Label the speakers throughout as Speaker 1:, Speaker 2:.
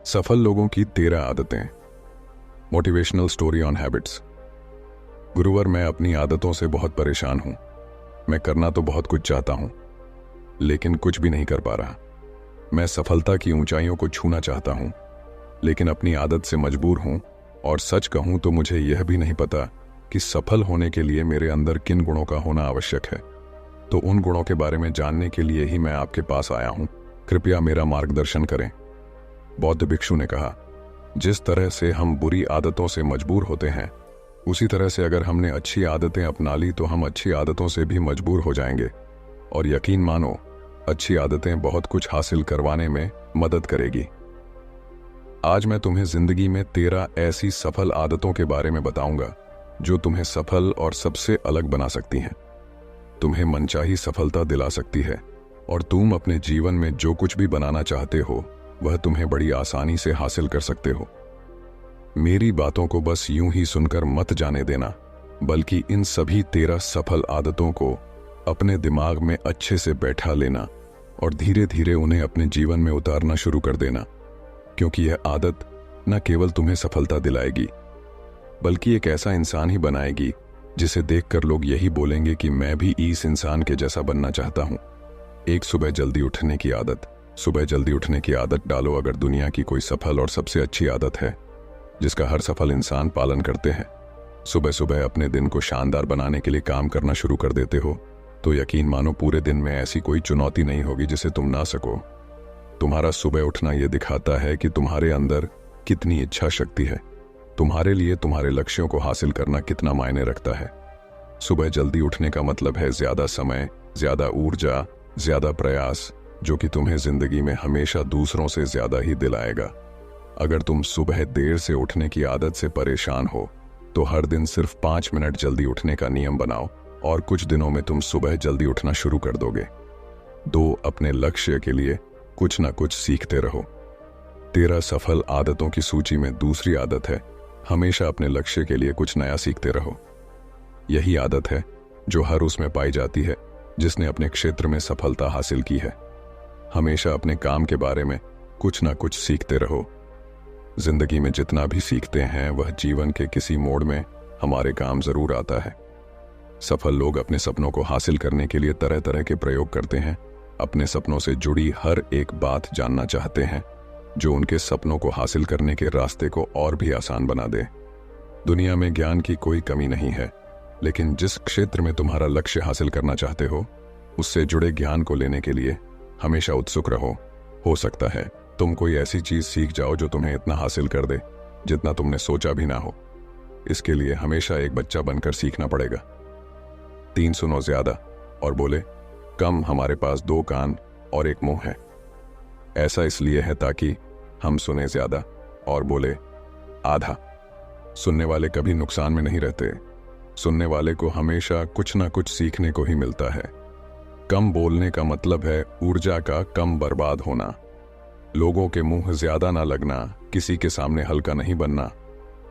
Speaker 1: सफल लोगों की 13 आदतें। Motivational story on habits. गुरुवर, मैं अपनी आदतों से बहुत परेशान हूं। मैं करना तो बहुत कुछ चाहता हूं, लेकिन कुछ भी नहीं कर पा रहा। मैं सफलता की ऊंचाइयों को छूना चाहता हूं, लेकिन अपनी आदत से मजबूर हूं। और सच कहूं तो मुझे यह भी नहीं पता कि सफल होने के लिए मेरे अंदर किन गुणों का होना आवश्यक है। तो उन गुणों के बारे में जानने के लिए ही मैं आपके पास आया हूं। कृपया मेरा मार्गदर्शन करें। बौद्ध भिक्षु ने कहा, जिस तरह से हम बुरी आदतों से मजबूर होते हैं, उसी तरह से अगर हमने अच्छी आदतें अपना ली तो हम अच्छी आदतों से भी मजबूर हो जाएंगे। और यकीन मानो, अच्छी आदतें बहुत कुछ हासिल करवाने में मदद करेगी। आज मैं तुम्हें जिंदगी में 13 ऐसी सफल आदतों के बारे में बताऊंगा जो तुम्हें सफल और सबसे अलग बना सकती हैं, तुम्हें मनचाही सफलता दिला सकती है, और तुम अपने जीवन में जो कुछ भी बनाना चाहते हो वह तुम्हें बड़ी आसानी से हासिल कर सकते हो। मेरी बातों को बस यूं ही सुनकर मत जाने देना, बल्कि इन सभी 13 सफल आदतों को अपने दिमाग में अच्छे से बैठा लेना और धीरे धीरे उन्हें अपने जीवन में उतारना शुरू कर देना। क्योंकि यह आदत न केवल तुम्हें सफलता दिलाएगी, बल्कि एक ऐसा इंसान ही बनाएगी जिसे देखकर लोग यही बोलेंगे कि मैं भी इस इंसान के जैसा बनना चाहता हूं। एक सुबह जल्दी उठने की आदत। सुबह जल्दी उठने की आदत डालो। अगर दुनिया की कोई सफल और सबसे अच्छी आदत है जिसका हर सफल इंसान पालन करते हैं, सुबह सुबह अपने दिन को शानदार बनाने के लिए काम करना शुरू कर देते हो, तो यकीन मानो पूरे दिन में ऐसी कोई चुनौती नहीं होगी जिसे तुम ना सको। तुम्हारा सुबह उठना यह दिखाता है कि तुम्हारे अंदर कितनी इच्छा शक्ति है, तुम्हारे लिए तुम्हारे लक्ष्यों को हासिल करना कितना मायने रखता है। सुबह जल्दी उठने का मतलब है ज्यादा समय, ज्यादा ऊर्जा, ज्यादा प्रयास, जो कि तुम्हें जिंदगी में हमेशा दूसरों से ज्यादा ही दिलाएगा। अगर तुम सुबह देर से उठने की आदत से परेशान हो तो हर दिन सिर्फ 5 मिनट जल्दी उठने का नियम बनाओ और कुछ दिनों में तुम सुबह जल्दी उठना शुरू कर दोगे। 2. अपने लक्ष्य के लिए कुछ ना कुछ सीखते रहो। 13 सफल आदतों की सूची में दूसरी आदत है, हमेशा अपने लक्ष्य के लिए कुछ नया सीखते रहो। यही आदत है जो हर उसमें पाई जाती है जिसने अपने क्षेत्र में सफलता हासिल की है। हमेशा अपने काम के बारे में कुछ ना कुछ सीखते रहो। जिंदगी में जितना भी सीखते हैं वह जीवन के किसी मोड़ में हमारे काम जरूर आता है। सफल लोग अपने सपनों को हासिल करने के लिए तरह तरह के प्रयोग करते हैं। अपने सपनों से जुड़ी हर एक बात जानना चाहते हैं जो उनके सपनों को हासिल करने के रास्ते को और भी आसान बना दे। दुनिया में ज्ञान की कोई कमी नहीं है, लेकिन जिस क्षेत्र में तुम्हारा लक्ष्य हासिल करना चाहते हो उससे जुड़े ज्ञान को लेने के लिए हमेशा उत्सुक रहो। हो सकता है तुम कोई ऐसी चीज सीख जाओ जो तुम्हें इतना हासिल कर दे जितना तुमने सोचा भी ना हो। इसके लिए हमेशा एक बच्चा बनकर सीखना पड़ेगा। 3. सुनो ज्यादा और बोले कम। हमारे पास 2 कान और 1 मुंह है। ऐसा इसलिए है ताकि हम सुने ज्यादा और बोले आधा। सुनने वाले कभी नुकसान में नहीं रहते। सुनने वाले को हमेशा कुछ ना कुछ सीखने को ही मिलता है। कम बोलने का मतलब है ऊर्जा का कम बर्बाद होना। लोगों के मुंह ज्यादा ना लगना, किसी के सामने हल्का नहीं बनना,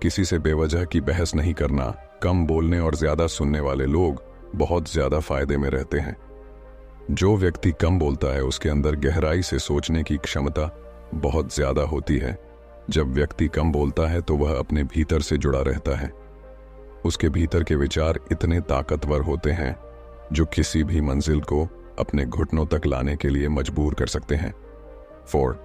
Speaker 1: किसी से बेवजह की बहस नहीं करना। कम बोलने और ज्यादा सुनने वाले लोग बहुत ज्यादा फायदे में रहते हैं। जो व्यक्ति कम बोलता है उसके अंदर गहराई से सोचने की क्षमता बहुत ज्यादा होती है। जब व्यक्ति कम बोलता है तो वह अपने भीतर से जुड़ा रहता है। उसके भीतर के विचार इतने ताकतवर होते हैं जो किसी भी मंजिल को अपने घुटनों तक लाने के लिए मजबूर कर सकते हैं। 4.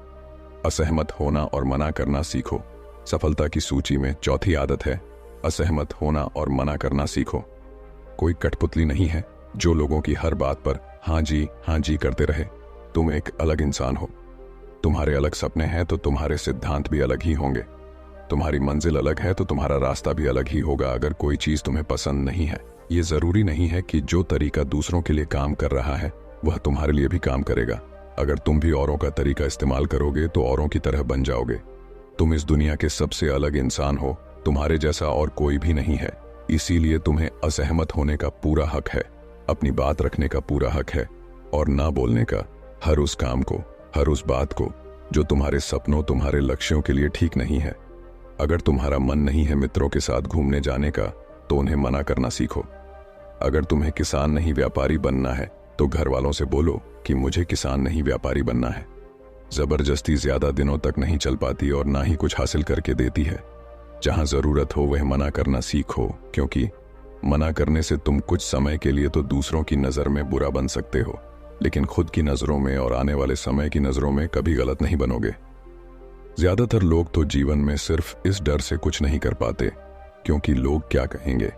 Speaker 1: असहमत होना और मना करना सीखो। सफलता की सूची में चौथी आदत है असहमत होना और मना करना सीखो। कोई कठपुतली नहीं है जो लोगों की हर बात पर हाँ जी करते रहे। तुम एक अलग इंसान हो। तुम्हारे अलग सपने हैं तो तुम्हारे सिद्धांत भी अलग ही होंगे। तुम्हारी मंजिल अलग है तो तुम्हारा रास्ता भी अलग ही होगा। अगर कोई चीज तुम्हें पसंद नहीं है, ये जरूरी नहीं है कि जो तरीका दूसरों के लिए काम कर रहा है वह तुम्हारे लिए भी काम करेगा। अगर तुम भी औरों का तरीका इस्तेमाल करोगे तो औरों की तरह बन जाओगे। तुम इस दुनिया के सबसे अलग इंसान हो। तुम्हारे जैसा और कोई भी नहीं है। इसीलिए तुम्हें असहमत होने का पूरा हक है, अपनी बात रखने का पूरा हक है, और ना बोलने का हर उस काम को, हर उस बात को जो तुम्हारे सपनों, तुम्हारे लक्ष्यों के लिए ठीक नहीं है। अगर तुम्हारा मन नहीं है मित्रों के साथ घूमने जाने का तो उन्हें मना करना सीखो। अगर तुम्हें किसान नहीं व्यापारी बनना है तो घर वालों से बोलो कि मुझे किसान नहीं व्यापारी बनना है। जबरदस्ती ज्यादा दिनों तक नहीं चल पाती और ना ही कुछ हासिल करके देती है। जहां जरूरत हो वह मना करना सीखो, क्योंकि मना करने से तुम कुछ समय के लिए तो दूसरों की नजर में बुरा बन सकते हो, लेकिन खुद की नजरों में और आने वाले समय की नजरों में कभी गलत नहीं बनोगे। ज्यादातर लोग तो जीवन में सिर्फ इस डर से कुछ नहीं कर पाते क्योंकि लोग क्या कहेंगे।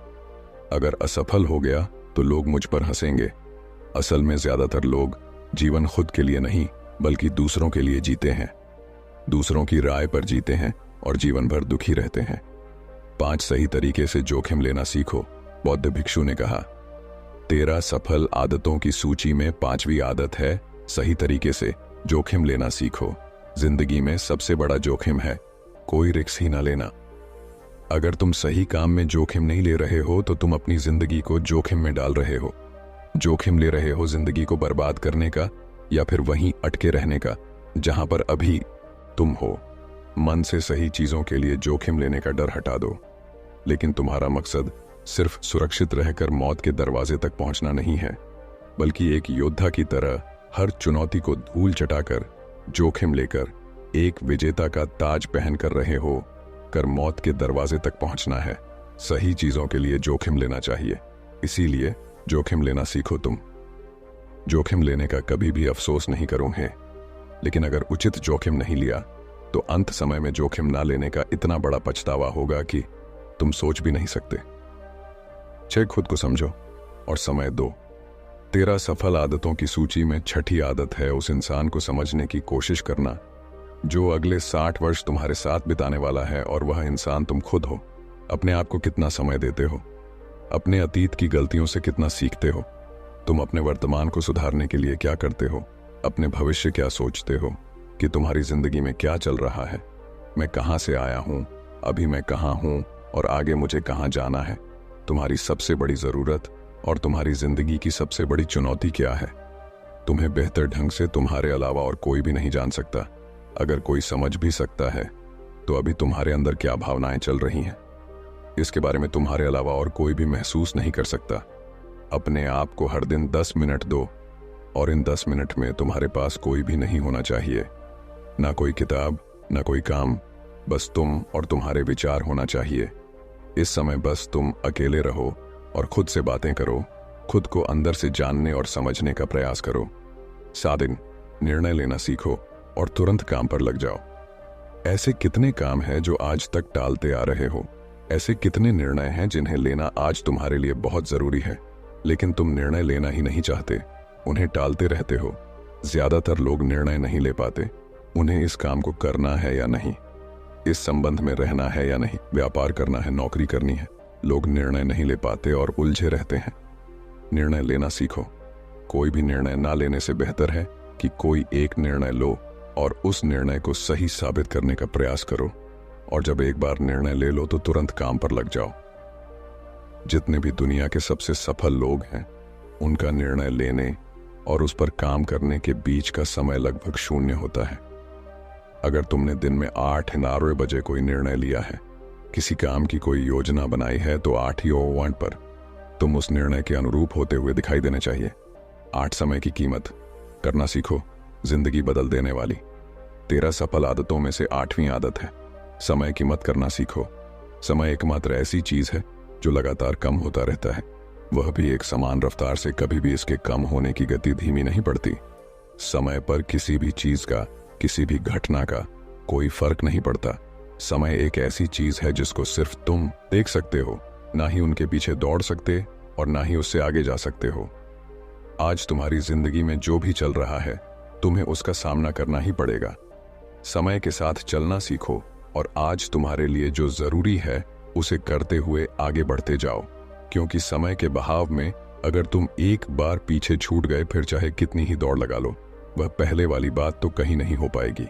Speaker 1: अगर असफल हो गया तो लोग मुझ पर हंसेंगे। असल में ज्यादातर लोग जीवन खुद के लिए नहीं बल्कि दूसरों के लिए जीते हैं, दूसरों की राय पर जीते हैं और जीवन भर दुखी रहते हैं। 5 सही तरीके से जोखिम लेना सीखो। बौद्ध भिक्षु ने कहा, 13 सफल आदतों की सूची में 5वीं आदत है सही तरीके से जोखिम लेना सीखो। जिंदगी में सबसे बड़ा जोखिम है कोई रिस्क ही ना लेना। अगर तुम सही काम में जोखिम नहीं ले रहे हो तो तुम अपनी जिंदगी को जोखिम में डाल रहे हो। जोखिम ले रहे हो जिंदगी को बर्बाद करने का या फिर वहीं अटके रहने का जहां पर अभी तुम हो। मन से सही चीजों के लिए जोखिम लेने का डर हटा दो, लेकिन तुम्हारा मकसद सिर्फ सुरक्षित रहकर मौत के दरवाजे तक पहुंचना नहीं है, बल्कि एक योद्धा की तरह हर चुनौती को धूल चटाकर जोखिम लेकर एक विजेता का ताज पहन कर रहे हो कर मौत के दरवाजे तक पहुंचना है। सही चीजों के लिए जोखिम लेना चाहिए, इसीलिए जोखिम लेना सीखो। तुम जोखिम लेने का कभी भी अफसोस नहीं करोगे, लेकिन अगर उचित जोखिम नहीं लिया तो अंत समय में जोखिम ना लेने का इतना बड़ा पछतावा होगा कि तुम सोच भी नहीं सकते। 6 खुद को समझो और समय दो। 13 सफल आदतों की सूची में 6ठी आदत है उस इंसान को समझने की कोशिश करना जो अगले 60 वर्ष तुम्हारे साथ बिताने वाला है, और वह इंसान तुम खुद हो। अपने आप को कितना समय देते हो, अपने अतीत की गलतियों से कितना सीखते हो, तुम अपने वर्तमान को सुधारने के लिए क्या करते हो, अपने भविष्य क्या सोचते हो कि तुम्हारी जिंदगी में क्या चल रहा है। मैं कहां से आया हूं, अभी मैं कहां हूं और आगे मुझे कहां जाना है। तुम्हारी सबसे बड़ी जरूरत और तुम्हारी जिंदगी की सबसे बड़ी चुनौती क्या है। तुम्हें बेहतर ढंग से तुम्हारे अलावा और कोई भी नहीं जान सकता। अगर कोई समझ भी सकता है तो अभी तुम्हारे अंदर क्या भावनाएं चल रही हैं, इसके बारे में तुम्हारे अलावा और कोई भी महसूस नहीं कर सकता। अपने आप को हर दिन 10 मिनट दो, और इन 10 मिनट में तुम्हारे पास कोई भी नहीं होना चाहिए, ना कोई किताब, ना कोई काम, बस तुम और तुम्हारे विचार होना चाहिए। इस समय बस तुम अकेले रहो और खुद से बातें करो, खुद को अंदर से जानने और समझने का प्रयास करो। सादिन निर्णय लेना सीखो और तुरंत काम पर लग जाओ। ऐसे कितने काम हैं जो आज तक टालते आ रहे हो, ऐसे कितने निर्णय हैं जिन्हें लेना आज तुम्हारे लिए बहुत जरूरी है, लेकिन तुम निर्णय लेना ही नहीं चाहते, उन्हें टालते रहते हो। ज्यादातर लोग निर्णय नहीं ले पाते, उन्हें इस काम को करना है या नहीं, इस संबंध में रहना है या नहीं, व्यापार करना है, नौकरी करनी है। लोग निर्णय नहीं ले पाते और उलझे रहते हैं। निर्णय लेना सीखो। कोई भी निर्णय ना लेने से बेहतर है कि कोई एक निर्णय लो और उस निर्णय को सही साबित करने का प्रयास करो, और जब एक बार निर्णय ले लो तो तुरंत काम पर लग जाओ। जितने भी दुनिया के सबसे सफल लोग हैं, उनका निर्णय लेने और उस पर काम करने के बीच का समय लगभग 0 होता है। अगर तुमने दिन में 8-9 बजे कोई निर्णय लिया है, किसी काम की कोई योजना बनाई है, तो 8:01 पर तुम उस निर्णय के अनुरूप होते हुए दिखाई देने चाहिए। 8 समय की कीमत करना सीखो, जिंदगी बदल देने वाली 13 सफल आदतों में से 8वीं आदत है समय की मत करना सीखो। समय एकमात्र ऐसी चीज है जो लगातार कम होता रहता है, वह भी एक समान रफ्तार से। कभी भी इसके कम होने की गति धीमी नहीं पड़ती। समय पर किसी भी चीज का, किसी भी घटना का कोई फर्क नहीं पड़ता। समय एक ऐसी चीज है जिसको सिर्फ तुम देख सकते हो, ना ही उनके पीछे दौड़ सकते और ना ही उससे आगे जा सकते हो। आज तुम्हारी जिंदगी में जो भी चल रहा है, तुम्हें उसका सामना करना ही पड़ेगा। समय के साथ चलना सीखो और आज तुम्हारे लिए जो जरूरी है उसे करते हुए आगे बढ़ते जाओ, क्योंकि समय के बहाव में अगर तुम एक बार पीछे छूट गए, फिर चाहे कितनी ही दौड़ लगा लो, वह पहले वाली बात तो कहीं नहीं हो पाएगी।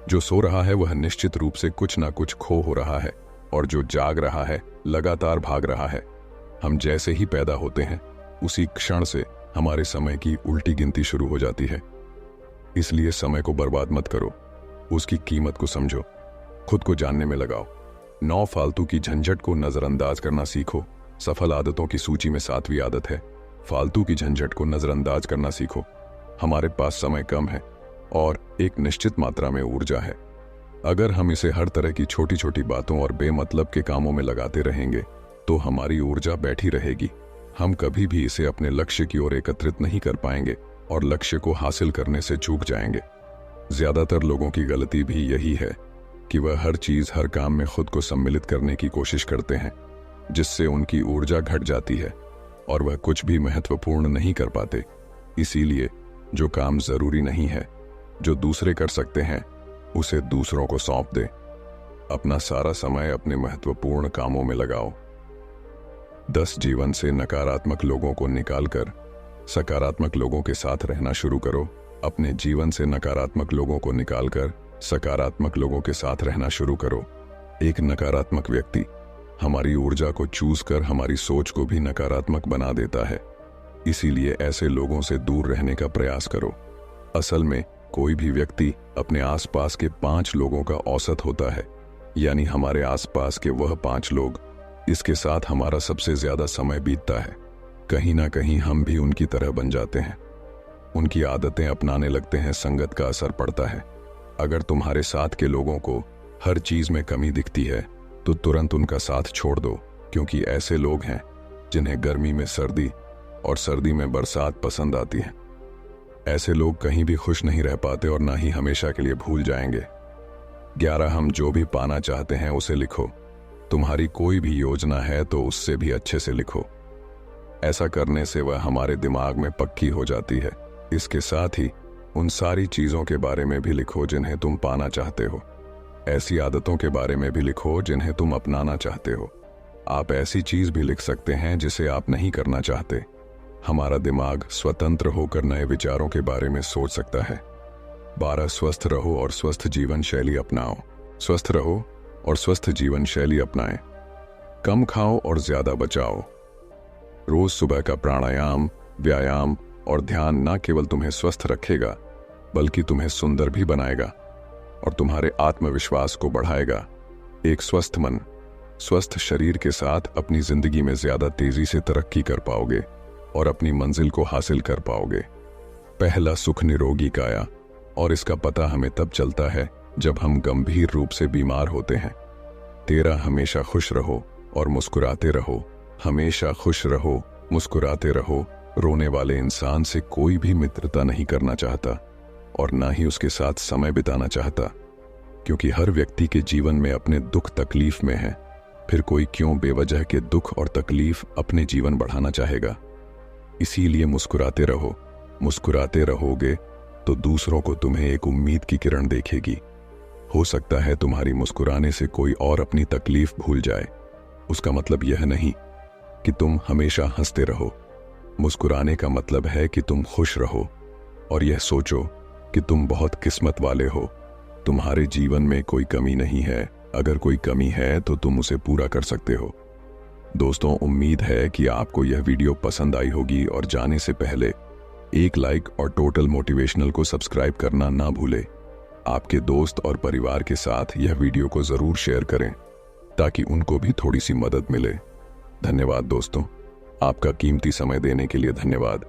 Speaker 1: जो सो रहा है वह निश्चित रूप से कुछ ना कुछ खो हो रहा है, और जो जाग रहा है लगातार भाग रहा है। हम जैसे ही पैदा होते हैं उसी क्षण से हमारे समय की उल्टी गिनती शुरू हो जाती है। इसलिए समय को बर्बाद मत करो, उसकी कीमत को समझो, खुद को जानने में लगाओ। 9 फालतू की झंझट को नजरअंदाज करना सीखो। सफल आदतों की सूची में 7वीं आदत है फालतू की झंझट को नजरअंदाज करना सीखो। हमारे पास समय कम है और एक निश्चित मात्रा में ऊर्जा है। अगर हम इसे हर तरह की छोटी छोटी बातों और बेमतलब के कामों में लगाते रहेंगे तो हमारी ऊर्जा बैठी रहेगी। हम कभी भी इसे अपने लक्ष्य की ओर एकत्रित नहीं कर पाएंगे और लक्ष्य को हासिल करने से चूक जाएंगे। ज्यादातर लोगों की गलती भी यही है कि वह हर चीज हर काम में खुद को सम्मिलित करने की कोशिश करते हैं, जिससे उनकी ऊर्जा घट जाती है और वह कुछ भी महत्वपूर्ण नहीं कर पाते। इसीलिए जो काम जरूरी नहीं है, जो दूसरे कर सकते हैं, उसे दूसरों को सौंप दे। अपना सारा समय अपने महत्वपूर्ण कामों में लगाओ। 10 जीवन से नकारात्मक लोगों को निकालकर सकारात्मक लोगों के साथ रहना शुरू करो। अपने जीवन से नकारात्मक लोगों को निकालकर सकारात्मक लोगों के साथ रहना शुरू करो। एक नकारात्मक व्यक्ति हमारी ऊर्जा को चूस कर हमारी सोच को भी नकारात्मक बना देता है। इसीलिए ऐसे लोगों से दूर रहने का प्रयास करो। असल में कोई भी व्यक्ति अपने आसपास के 5 लोगों का औसत होता है, यानी हमारे आसपास के वह 5 लोग इसके साथ हमारा सबसे ज्यादा समय बीतता है। कहीं ना कहीं हम भी उनकी तरह बन जाते हैं, उनकी आदतें अपनाने लगते हैं, संगत का असर पड़ता है। अगर तुम्हारे साथ के लोगों को हर चीज में कमी दिखती है तो तुरंत उनका साथ छोड़ दो, क्योंकि ऐसे लोग हैं जिन्हें गर्मी में सर्दी और सर्दी में बरसात पसंद आती है। ऐसे लोग कहीं भी खुश नहीं रह पाते और ना ही हमेशा के लिए भूल जाएंगे। 11 हम जो भी पाना चाहते हैं उसे लिखो। तुम्हारी कोई भी योजना है तो उससे भी अच्छे से लिखो। ऐसा करने से वह हमारे दिमाग में पक्की हो जाती है। इसके साथ ही उन सारी चीजों के बारे में भी लिखो जिन्हें तुम पाना चाहते हो। ऐसी आदतों के बारे में भी लिखो जिन्हें तुम अपनाना चाहते हो। आप ऐसी चीज भी लिख सकते हैं जिसे आप नहीं करना चाहते। हमारा दिमाग स्वतंत्र होकर नए विचारों के बारे में सोच सकता है। 12 स्वस्थ रहो और स्वस्थ जीवन शैली अपनाओ। स्वस्थ रहो और स्वस्थ जीवन शैली अपनाएं। कम खाओ और ज्यादा बचाओ। रोज सुबह का प्राणायाम, व्यायाम और ध्यान न केवल तुम्हें स्वस्थ रखेगा बल्कि तुम्हें सुंदर भी बनाएगा और तुम्हारे आत्मविश्वास को बढ़ाएगा। एक स्वस्थ मन, स्वस्थ शरीर के साथ अपनी जिंदगी में ज्यादा तेजी से तरक्की कर पाओगे और अपनी मंजिल को हासिल कर पाओगे। पहला सुख निरोगी काया, और इसका पता हमें तब चलता है जब हम गंभीर रूप से बीमार होते हैं। 13 हमेशा खुश रहो और मुस्कुराते रहो। हमेशा खुश रहो, मुस्कुराते रहो। रोने वाले इंसान से कोई भी मित्रता नहीं करना चाहता और ना ही उसके साथ समय बिताना चाहता, क्योंकि हर व्यक्ति के जीवन में अपने दुख तकलीफ में है। फिर कोई क्यों बेवजह के दुख और तकलीफ अपने जीवन बढ़ाना चाहेगा। इसीलिए मुस्कुराते रहो। मुस्कुराते रहोगे तो दूसरों को तुम्हें एक उम्मीद की किरण देखेगी। हो सकता है तुम्हारी मुस्कुराने से कोई और अपनी तकलीफ भूल जाए। उसका मतलब यह नहीं कि तुम हमेशा हंसते रहो। मुस्कुराने का मतलब है कि तुम खुश रहो और यह सोचो कि तुम बहुत किस्मत वाले हो। तुम्हारे जीवन में कोई कमी नहीं है। अगर कोई कमी है तो तुम उसे पूरा कर सकते हो। दोस्तों, उम्मीद है कि आपको यह वीडियो पसंद आई होगी और जाने से पहले एक लाइक और टोटल मोटिवेशनल को सब्सक्राइब करना ना भूले। आपके दोस्त और परिवार के साथ यह वीडियो को जरूर शेयर करें ताकि उनको भी थोड़ी सी मदद मिले। धन्यवाद दोस्तों, आपका कीमती समय देने के लिए धन्यवाद।